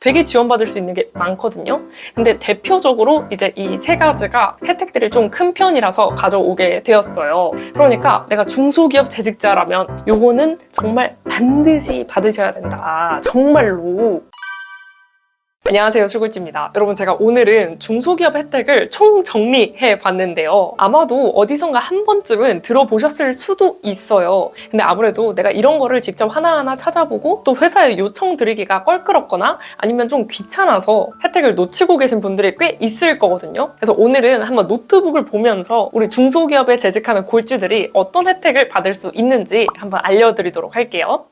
되게 지원받을 수 있는 게 많거든요. 근데 대표적으로 이제 이 세 가지가 혜택들이 좀 큰 편이라서 가져오게 되었어요. 그러니까 내가 중소기업 재직자라면 요거는 정말 반드시 받으셔야 된다. 정말로. 안녕하세요, 슈굴지입니다. 여러분, 제가 오늘은 중소기업 혜택을 총 정리해 봤는데요. 아마도 어디선가 한 번쯤은 들어보셨을 수도 있어요. 근데 아무래도 내가 이런 거를 직접 하나하나 찾아보고 또 회사에 요청드리기가 껄끄럽거나 아니면 좀 귀찮아서 혜택을 놓치고 계신 분들이 꽤 있을 거거든요. 그래서 오늘은 한번 노트북을 보면서 우리 중소기업에 재직하는 골주들이 어떤 혜택을 받을 수 있는지 한번 알려드리도록 할게요.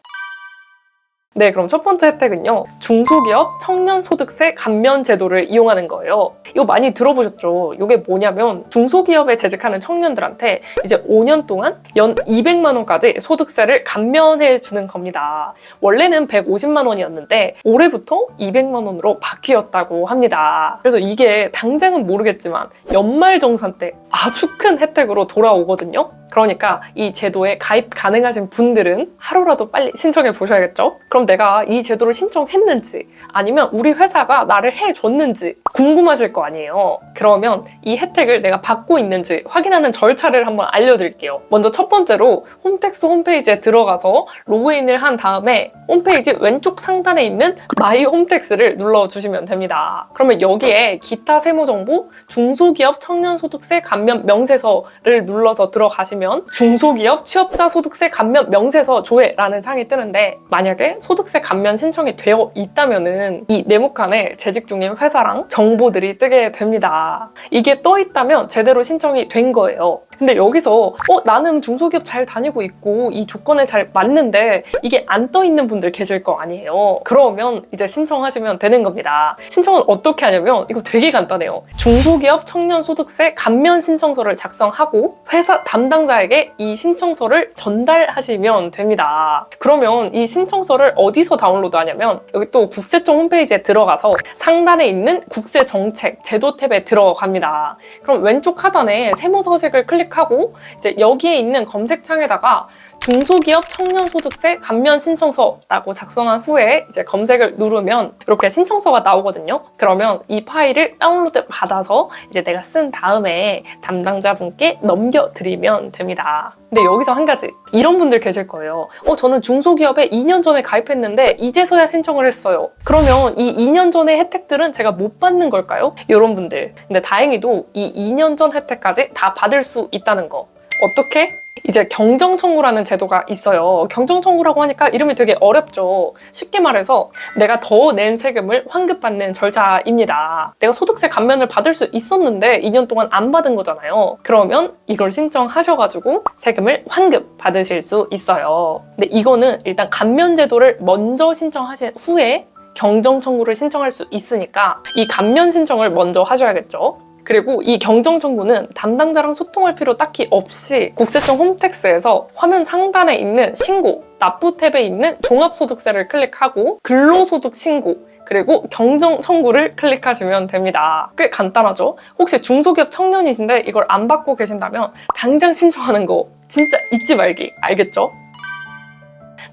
네, 그럼 첫 번째 혜택은요. 중소기업 청년소득세 감면 제도를 이용하는 거예요. 이거 많이 들어보셨죠? 이게 뭐냐면 중소기업에 재직하는 청년들한테 이제 5년 동안 연 200만 원까지 소득세를 감면해 주는 겁니다. 원래는 150만 원이었는데 올해부터 200만 원으로 바뀌었다고 합니다. 그래서 이게 당장은 모르겠지만 연말정산 때 아주 큰 혜택으로 돌아오거든요. 그러니까 이 제도에 가입 가능하신 분들은 하루라도 빨리 신청해 보셔야겠죠? 그럼 내가 이 제도를 신청했는지 아니면 우리 회사가 나를 해줬는지 궁금하실 거 아니에요. 그러면 이 혜택을 내가 받고 있는지 확인하는 절차를 한번 알려드릴게요. 먼저 첫 번째로 홈택스 홈페이지에 들어가서 로그인을 한 다음에 홈페이지 왼쪽 상단에 있는 마이 홈택스를 눌러주시면 됩니다. 그러면 여기에 기타 세무정보, 중소기업 청년소득세 감면 명세서를 눌러서 들어가시면 중소기업 취업자 소득세 감면 명세서 조회라는 창이 뜨는데 만약에 소득세 감면 신청이 되어 있다면은 이 네모칸에 재직 중인 회사랑 정보들이 뜨게 됩니다. 이게 떠 있다면 제대로 신청이 된 거예요. 근데 여기서 나는 중소기업 잘 다니고 있고 이 조건에 잘 맞는데 이게 안 떠 있는 분들 계실 거 아니에요. 그러면 이제 신청하시면 되는 겁니다. 신청은 어떻게 하냐면 이거 되게 간단해요. 중소기업 청년소득세 감면 신청서를 작성하고 회사 담당자에게 이 신청서를 전달하시면 됩니다. 그러면 이 신청서를 어디서 다운로드 하냐면 여기 또 국세청 홈페이지에 들어가서 상단에 있는 국세정책 제도 탭에 들어갑니다. 그럼 왼쪽 하단에 세무서식을 클릭하고 이제 여기에 있는 검색창에다가 중소기업 청년소득세 감면 신청서라고 작성한 후에 이제 검색을 누르면 이렇게 신청서가 나오거든요. 그러면 이 파일을 다운로드 받아서 이제 내가 쓴 다음에 담당자분께 넘겨드리면 됩니다. 근데 여기서 한 가지 이런 분들 계실 거예요. 저는 중소기업에 2년 전에 가입했는데 이제서야 신청을 했어요. 그러면 이 2년 전의 혜택들은 제가 못 받는 걸까요? 이런 분들. 근데 다행히도 이 2년 전 혜택까지 다 받을 수 있다는 거. 어떻게? 이제 경정청구라는 제도가 있어요. 경정청구라고 하니까 이름이 되게 어렵죠. 쉽게 말해서 내가 더 낸 세금을 환급받는 절차입니다. 내가 소득세 감면을 받을 수 있었는데 2년 동안 안 받은 거잖아요. 그러면 이걸 신청하셔가지고 세금을 환급 받으실 수 있어요. 근데 이거는 일단 감면 제도를 먼저 신청하신 후에 경정청구를 신청할 수 있으니까 이 감면 신청을 먼저 하셔야겠죠. 그리고 이 경정청구는 담당자랑 소통할 필요 딱히 없이 국세청 홈택스에서 화면 상단에 있는 신고, 납부 탭에 있는 종합소득세를 클릭하고 근로소득 신고, 그리고 경정청구를 클릭하시면 됩니다. 꽤 간단하죠? 혹시 중소기업 청년이신데 이걸 안 받고 계신다면 당장 신청하는 거 진짜 잊지 말기, 알겠죠?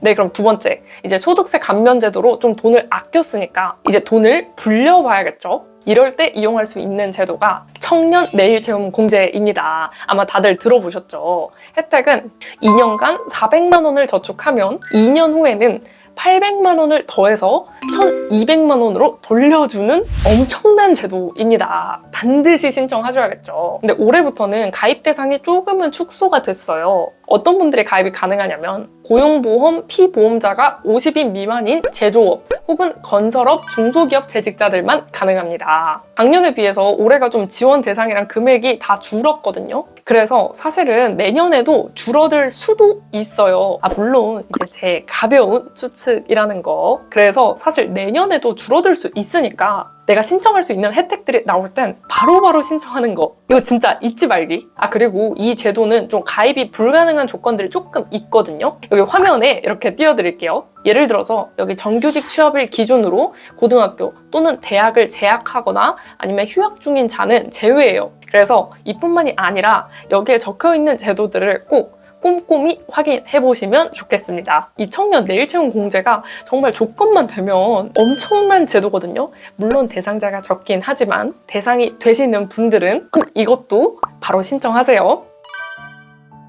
네, 그럼 두 번째. 이제 소득세 감면 제도로 좀 돈을 아꼈으니까 이제 돈을 불려봐야겠죠? 이럴 때 이용할 수 있는 제도가 청년 내일 채움 공제입니다. 아마 다들 들어보셨죠? 혜택은 2년간 400만 원을 저축하면 2년 후에는 800만 원을 더해서 1,200만 원으로 돌려주는 엄청난 제도입니다. 반드시 신청하셔야겠죠. 근데 올해부터는 가입 대상이 조금은 축소가 됐어요. 어떤 분들이 가입이 가능하냐면 고용보험 피보험자가 50인 미만인 제조업 혹은 건설업 중소기업 재직자들만 가능합니다. 작년에 비해서 올해가 좀 지원 대상이랑 금액이 다 줄었거든요. 그래서 사실은 내년에도 줄어들 수도 있어요. 물론 이제 제 가벼운 추측이라는 거. 그래서 사실 내년에도 줄어들 수 있으니까 내가 신청할 수 있는 혜택들이 나올 땐 바로바로 신청하는 거. 이거 진짜 잊지 말기. 그리고 이 제도는 좀 가입이 불가능한 조건들이 조금 있거든요. 여기 화면에 이렇게 띄워드릴게요. 예를 들어서 여기 정규직 취업을 기준으로 고등학교 또는 대학을 재학하거나 아니면 휴학 중인 자는 제외예요. 그래서 이뿐만이 아니라 여기에 적혀있는 제도들을 꼭 꼼꼼히 확인해 보시면 좋겠습니다. 이 청년 내일 채용 공제가 정말 조건만 되면 엄청난 제도거든요. 물론 대상자가 적긴 하지만 대상이 되시는 분들은 꼭 이것도 바로 신청하세요.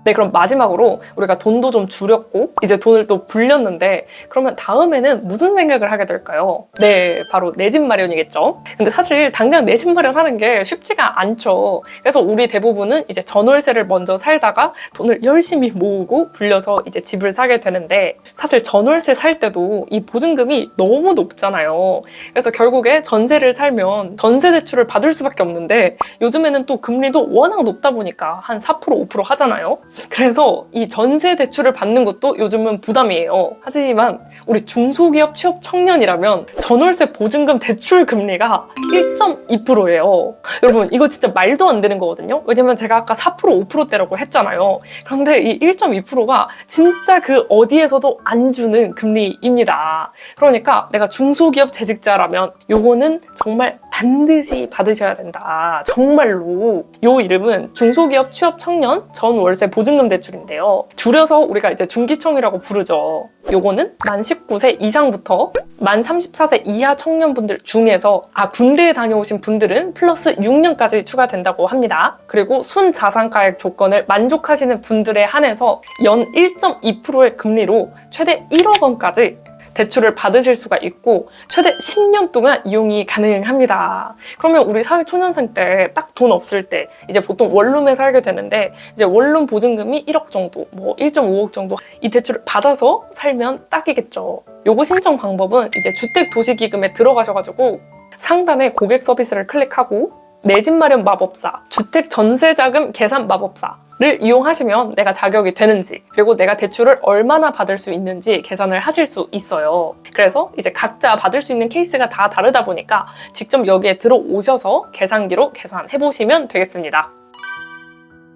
네, 그럼 마지막으로 우리가 돈도 좀 줄였고 이제 돈을 또 불렸는데 그러면 다음에는 무슨 생각을 하게 될까요? 네, 바로 내 집 마련이겠죠. 근데 사실 당장 내 집 마련하는 게 쉽지가 않죠. 그래서 우리 대부분은 이제 전월세를 먼저 살다가 돈을 열심히 모으고 불려서 이제 집을 사게 되는데 사실 전월세 살 때도 이 보증금이 너무 높잖아요. 그래서 결국에 전세를 살면 전세 대출을 받을 수밖에 없는데 요즘에는 또 금리도 워낙 높다 보니까 한 4%, 5% 하잖아요. 그래서 이 전세 대출을 받는 것도 요즘은 부담이에요. 하지만 우리 중소기업 취업 청년이라면 전월세 보증금 대출 금리가 1.2%예요. 여러분 이거 진짜 말도 안 되는 거거든요. 왜냐면 제가 아까 4%, 5%대라고 했잖아요. 그런데 이 1.2%가 진짜 그 어디에서도 안 주는 금리입니다. 그러니까 내가 중소기업 재직자라면 요거는 정말 반드시 받으셔야 된다. 정말로. 요 이름은 중소기업 취업 청년 전월세 보증금 대출인데요. 줄여서 우리가 이제 중기청이라고 부르죠. 요거는 만 19세 이상부터 만 34세 이하 청년분들 중에서 군대에 다녀오신 분들은 플러스 6년까지 추가된다고 합니다. 그리고 순자산가액 조건을 만족하시는 분들에 한해서 연 1.2%의 금리로 최대 1억 원까지 대출을 받으실 수가 있고 최대 10년 동안 이용이 가능합니다. 그러면 우리 사회초년생 때 딱 돈 없을 때 이제 보통 원룸에 살게 되는데 이제 원룸 보증금이 1억 정도, 뭐 1.5억 정도 이 대출을 받아서 살면 딱이겠죠. 요거 신청 방법은 이제 주택도시기금에 들어가셔가지고 상단에 고객 서비스를 클릭하고 내 집 마련 마법사, 주택 전세자금 계산 마법사를 이용하시면 내가 자격이 되는지 그리고 내가 대출을 얼마나 받을 수 있는지 계산을 하실 수 있어요. 그래서 이제 각자 받을 수 있는 케이스가 다 다르다 보니까 직접 여기에 들어오셔서 계산기로 계산해보시면 되겠습니다.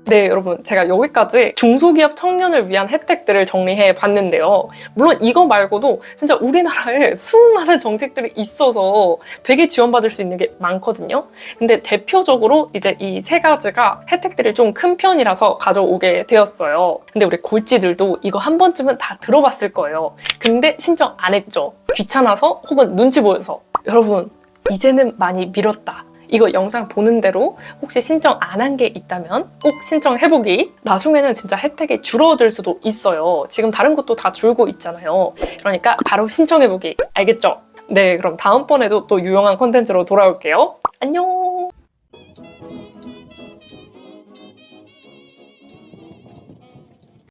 네, 여러분 제가 여기까지 중소기업 청년을 위한 혜택들을 정리해 봤는데요. 물론 이거 말고도 진짜 우리나라에 수많은 정책들이 있어서 되게 지원받을 수 있는 게 많거든요. 근데 대표적으로 이제 이 세 가지가 혜택들이 좀 큰 편이라서 가져오게 되었어요. 근데 우리 골찌들도 이거 한 번쯤은 다 들어봤을 거예요. 근데 신청 안 했죠. 귀찮아서 혹은 눈치 보여서. 여러분 이제는 많이 미뤘다. 이거 영상 보는 대로 혹시 신청 안 한 게 있다면 꼭 신청해보기. 나중에는 진짜 혜택이 줄어들 수도 있어요. 지금 다른 것도 다 줄고 있잖아요. 그러니까 바로 신청해보기. 알겠죠? 네, 그럼 다음번에도 또 유용한 콘텐츠로 돌아올게요. 안녕!